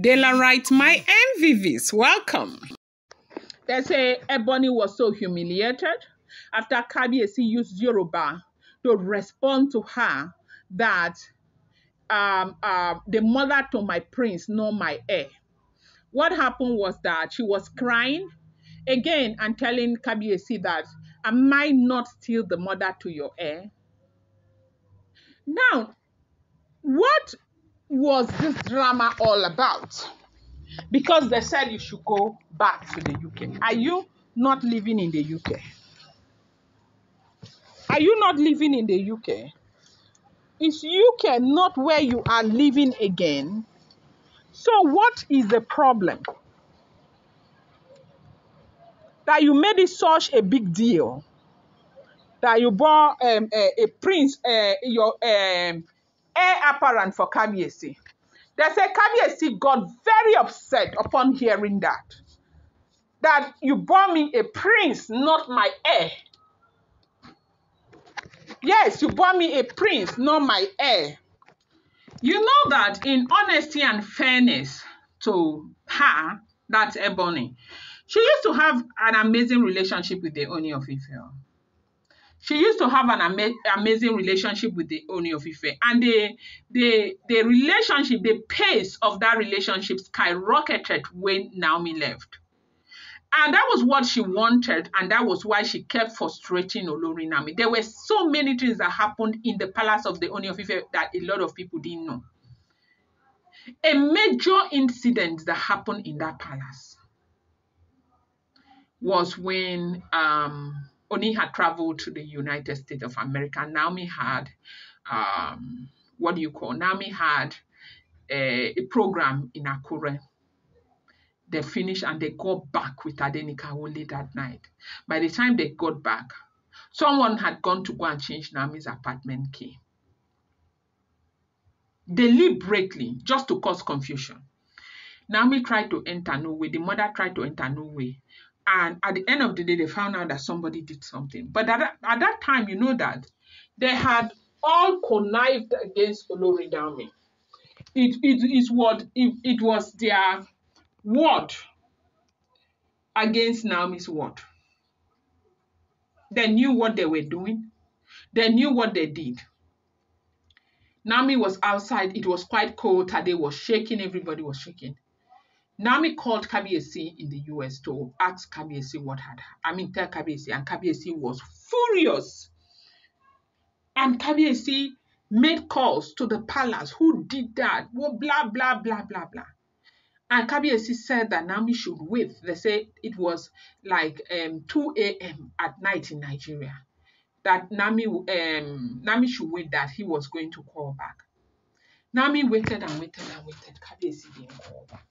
Dela writes, my MVVs, welcome. They say Ebony was so humiliated after Kabiyesi used Yoruba to respond to her that the mother to my prince, not my heir. What happened was that she was crying again and telling Kabiyesi that, am I not still the mother to your heir? Now, what was this drama all about? Because they said you should go back to the UK. Are you not living in the UK? Are you not living in the UK? Is UK not where you are living again? So what is the problem? That you made it such a big deal that you bought a prince, your heir apparent for Kabiyesi. They say Kabiyesi got very upset upon hearing that. That you bought me a prince, not my heir. Yes, you bought me a prince, not my heir. You know that in honesty and fairness to her, that's Ebony, she used to have an amazing relationship with the Ooni of Ife. She used to have an amazing relationship with the Ooni of Ife. And the relationship, the pace of that relationship skyrocketed when Naomi left. And that was what she wanted, and that was why she kept frustrating Olori Naomi. There were so many things that happened in the palace of the Ooni of Ife that a lot of people didn't know. A major incident that happened in that palace was when Oni had traveled to the United States of America. Naomi had, Naomi had a program in Akure. They finished and they got back with Adenika only that night. By the time they got back, someone had gone to go and change Naomi's apartment key. Deliberately, just to cause confusion. Naomi tried to enter no way. The mother tried to enter no way. And at the end of the day, they found out that somebody did something. But at that time, you know that they had all connived against Olori Naomi. It was their word against Naomi's word. They knew what they were doing. They knew what they did. Naomi was outside. It was quite cold. Tade was shaking. Everybody was shaking. Naomi called Kabiyesi in the US to ask Kabiyesi tell Kabiyesi, and Kabiyesi was furious. And Kabiyesi made calls to the palace. Who did that? Well, blah, blah, blah, blah, blah. And Kabiyesi said that Naomi should wait. They say it was like 2 a.m. at night in Nigeria. That Naomi should wait, that he was going to call back. Naomi waited and waited and waited. Kabiyesi didn't call back.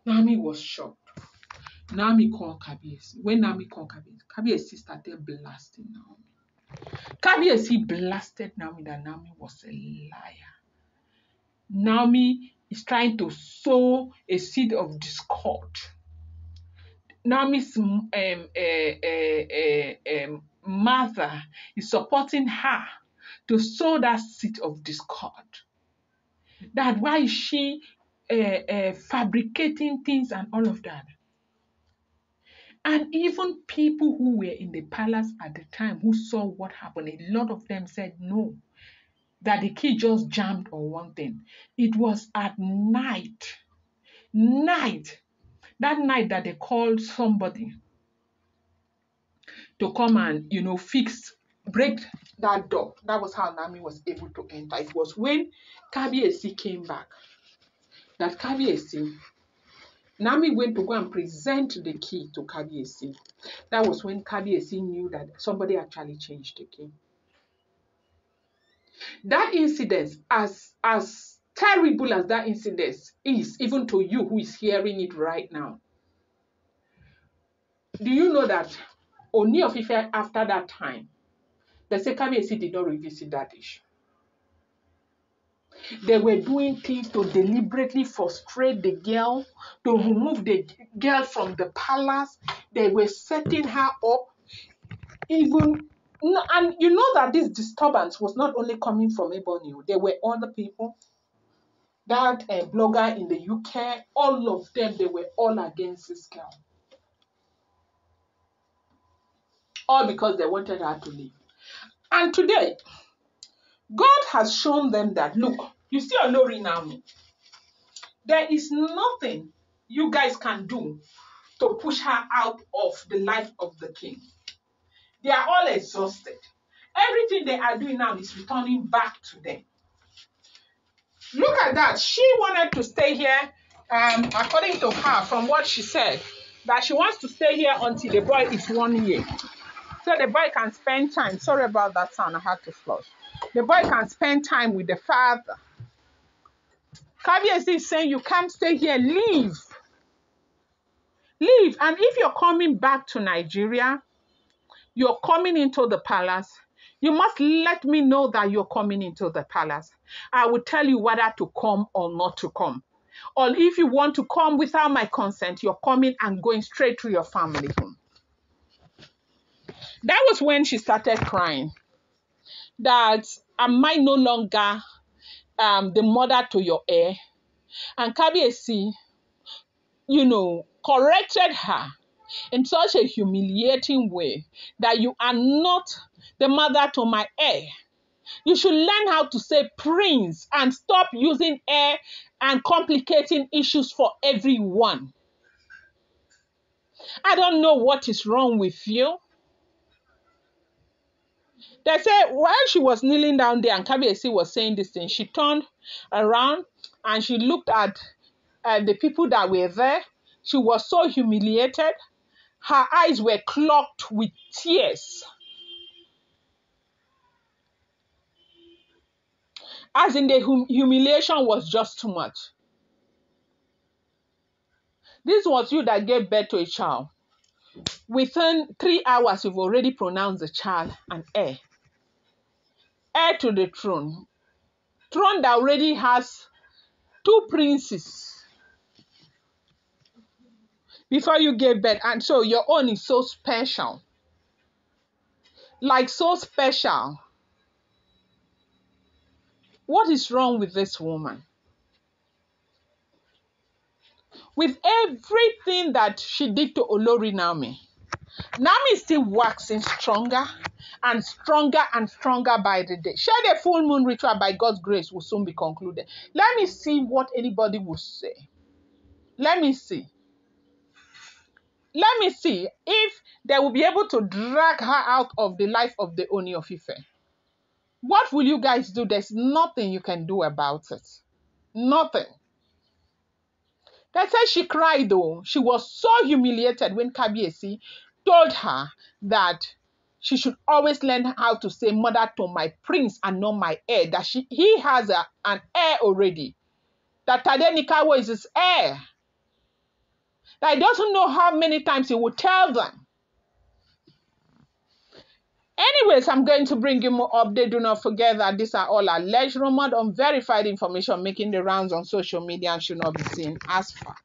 Naomi was shocked. Naomi called Kabiyesi. When Naomi called Kabiyesi started blasting Naomi. Kabiyesi blasted Naomi that Naomi was a liar. Naomi is trying to sow a seed of discord. Naomi's mother is supporting her to sow that seed of discord. That why is she fabricating things and all of that? And even people who were in the palace at the time who saw what happened, a lot of them said no, that the key just jammed on one thing. It was at night. That night that they called somebody to come and, break that door. That was how Naomi was able to enter. It was when Kabiyesi came back that Naomi went to go and present the key to Kabiyesi. That was when Kabiyesi knew that somebody actually changed the key. That incident, as terrible as that incident is, even to you who is hearing it right now, do you know that Ooni of Ife, after that time, they say Kabiyesi did not revisit that issue. They were doing things to deliberately frustrate the girl, to remove the girl from the palace. They were setting her up. And you know that this disturbance was not only coming from Ebony. There were other people that blogger in the UK, all of them, they were all against this girl. All because they wanted her to leave. And today, God has shown them that, look, you see Olori Naomi, there is nothing you guys can do to push her out of the life of the king. They are all exhausted. Everything they are doing now is returning back to them. Look at that. She wanted to stay here, according to her, from what she said, that she wants to stay here until the boy is 1 year. So the boy can spend time. Sorry about that sound, I had to flush. The boy can spend time with the father. Kabiyesi is saying, you can't stay here, leave. Leave. And if you're coming back to Nigeria, you're coming into the palace, you must let me know that you're coming into the palace. I will tell you whether to come or not to come. Or if you want to come without my consent, you're coming and going straight to your family home. That was when she started crying. That am I no longer the mother to your heir? And Kabiyesi, corrected her in such a humiliating way that you are not the mother to my heir. You should learn how to say prince and stop using heir and complicating issues for everyone. I don't know what is wrong with you. They say while she was kneeling down there and Kabiyesi was saying this thing, she turned around and she looked at the people that were there. She was so humiliated. Her eyes were clogged with tears. As in, the humiliation was just too much. This was you that gave birth to a child. Within 3 hours, you've already pronounced the child an heir. Heir to the throne. Throne that already has 2 princes before you gave birth. And so your own is so special. Like so special. What is wrong with this woman? With everything that she did to Olori Naomi, Naomi is still waxing stronger and stronger and stronger by the day. Share the full moon ritual by God's grace will soon be concluded. Let me see what anybody will say. Let me see. Let me see if they will be able to drag her out of the life of the Ooni of Ife. What will you guys do? There's nothing you can do about it. Nothing. They said she cried though. She was so humiliated when Kabiyesi told her that she should always learn how to say mother to my prince and not my heir. That he has an heir already. That Tadenikawo is his heir. That he doesn't know how many times he will tell them. Anyways, I'm going to bring you more update. Do not forget that these are all alleged, rumored, unverified information making the rounds on social media and should not be seen as fact.